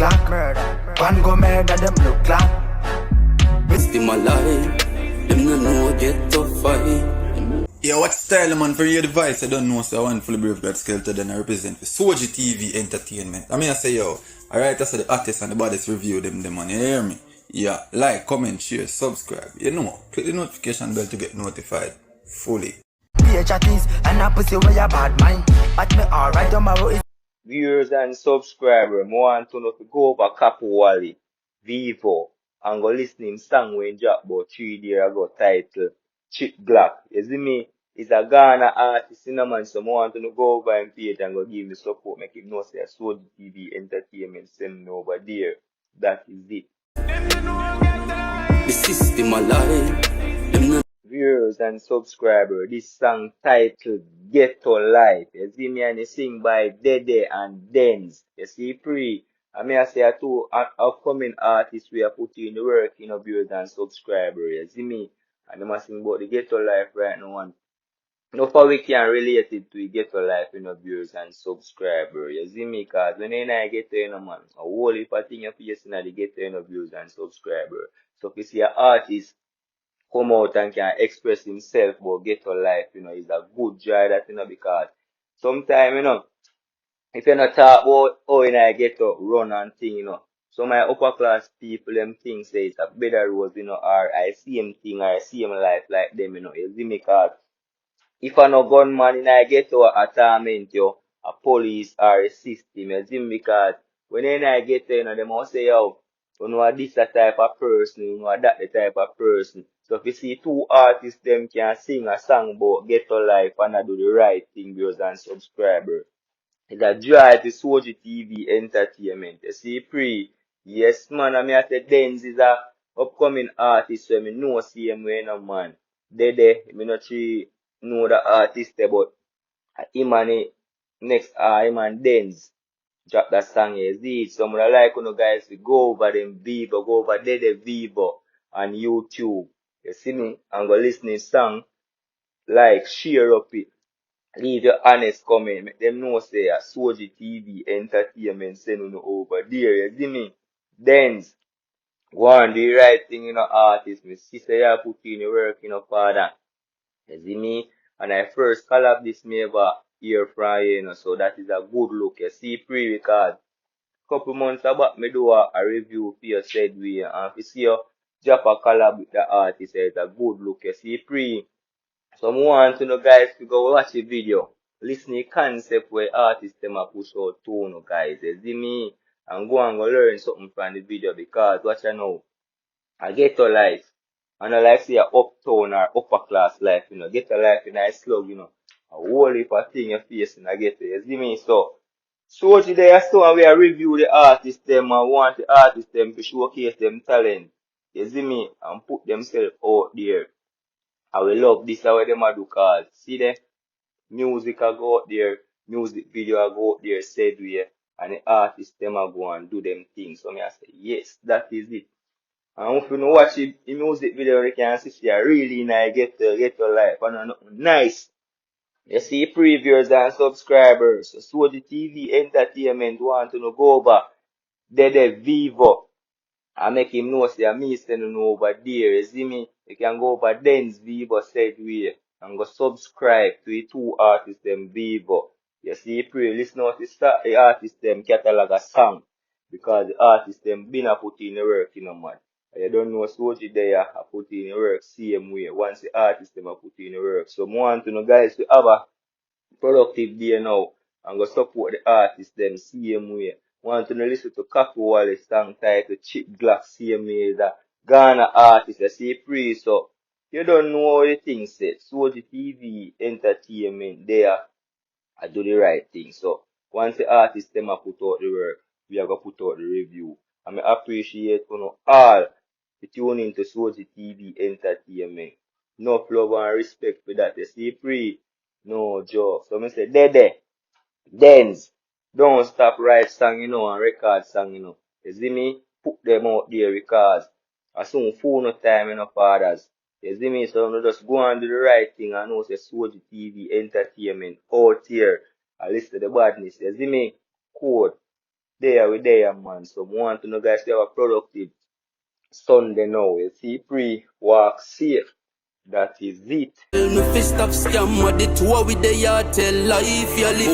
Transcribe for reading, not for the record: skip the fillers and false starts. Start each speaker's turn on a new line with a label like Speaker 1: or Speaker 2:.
Speaker 1: Glock. Murder. One go murder them look like.
Speaker 2: It's my life. Them no know Ghetto fight.
Speaker 3: Yeah, what style man for your device? I don't know, so I want fully brave God skeleton then I represent for Soji TV Entertainment. I mean I say yo, alright, I say the artists and the baddest review them man, you hear me? Yeah, like, comment, share, subscribe. You know, click the notification bell to get notified fully.
Speaker 1: And I pussy where you bad mind. But me alright tomorrow is
Speaker 4: Viewers and subscribers, I want to know to go over Carpo Wale, Vivo, and go listen him song when drop about 3 days ago titled Chip Glock. You see me? He's a Ghana artist, you know, man, so I want to know go over him page and go give me support, make him know say Soji TV Entertainment send me over there. That is it.
Speaker 2: The system alive. Them no
Speaker 4: Viewers and subscribers, this song titled Ghetto Life. You see me and they sing by Dede and Denz. You see free. I mean I say two upcoming artists we are putting in the work, you know, viewers and subscribers. You see me? And they sing about the Ghetto Life right now and no for we can relate it to the Ghetto Life, you know, viewers and subscribers. You see me? Cause when I get to, you know, man, a whole heap of things you face in the Ghetto, you know, viewers and subscribers. So if you see an artist come out and can express himself about Ghetto Life, you know, is a good joy that, you know, because sometimes, you know, if you not talk about how in I Ghetto run and thing, you know, some my upper class people, them think say it's a better road, you know, or I see him thing, or I see him life like them, you know, you see me, cause if I no gunman in I Ghetto a torment you, a police or a system, you see me, because when I Ghetto, you know, they must say, yo, you know this a type of person, you know that the type of person. So if you see two artists them can sing a song about Ghetto Life and I do the right thing, viewers and subscribers. It's a joy to Soji TV Entertainment. You see pre, yes man, I mean I say Denz is a upcoming artist so I know see him way no man. Dede, I not really know the artist but him and the next him and Denz drop that song is it. Some of the like you know guys to go over them Vivo, go over Dede Vivo on YouTube. You see me? And go listen to song, like, share up it. Leave your honest comment. Make them know say a Soji TV Entertainment send you over there. You see me? Denz, go on do the right thing, you know, artist. My sister you put in your work, you know, father. You see me? And I first collab this me ever hear from you, you know, so that is a good look. You see pre-record. Couple months back, me do a review for your said way, and if you see you drop a collab with the artist, it's a good look. You see pre. So I want to know guys to go watch the video. Listen to the concept where artists them a push out to you know, guys. You see me? And go and go learn something from the video because watch you know. I Ghetto life. And I like say a uptown or upper class life, you know. Ghetto life in a slug, you know. A whole heap of thing you face in a ghetto. You see me? So today so we review the artists them and want the artists them to showcase them talent. You see me? And put themselves out there. I will love this how them a do cause see them music a go out there, music video a go out there said way and the artists them a go and do them things. So me I say yes, that is it. And if you know watch the music video you can see she a really nice get to life and nothing nice. You see previewers and subscribers. So the TV Entertainment want to know go over Dede Vivo. I make him know say me sending over there. You see me? You can go over Denz Vivo said way and go subscribe to the two artists them Vivo. You see, pray listen out the artist them catalog a song because the artist them been a put in the work, you know man. And you don't know Soji there a put in the work same way. Once the artist them a put in the work. So I want to know guys to have a productive day now and go support the artist them same way. Want to listen to Carpo Wale song titled Chip Glock same way as a Ghana artist. I see free so you don't know how the thing said. So the TV Entertainment there I do the right thing. So once the artist them a put out the work, we are gonna put out the review. And I appreciate you know all to tune into Soji TV Entertainment. No love and respect for that. You see free. No joke. So I say Dede, Denz, don't stop write song, you know, and record song, you know. You see me? Put them out there because as soon full no time, you know, fathers. You see me? So you just go and do the right thing and know say Soji TV Entertainment out here. I listen to the badness. You see me? Code there, man. So I want to know guys to have a productive Sunday now. You see, pre walk safe. That is it.
Speaker 2: Tell me fi stop scam, what the two we they are tell life you live.